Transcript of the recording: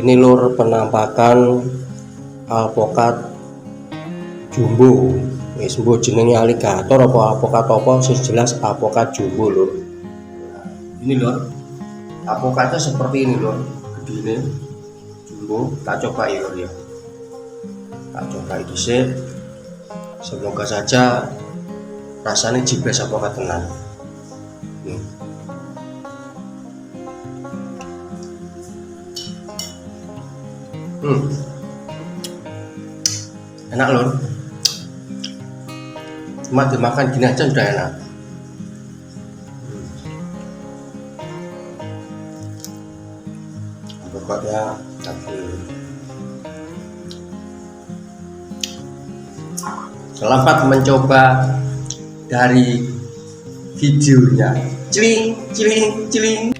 ini lur penampakan alpokat jumbo. Wis mbok jenenge aligator apa alpokat apa sing jelas alpokat jumbo lur. Ini lur. Alpokatnya seperti ini lur. Gedene jumbo. Tak coba ya lur ya. Tak coba dhisik. Semoga saja rasanya jibes alpokat tenan. Enak loh, cuma dimakan gini aja udah enak. Pokoknya tapi selamat mencoba dari videonya. Ciling ciling ciling.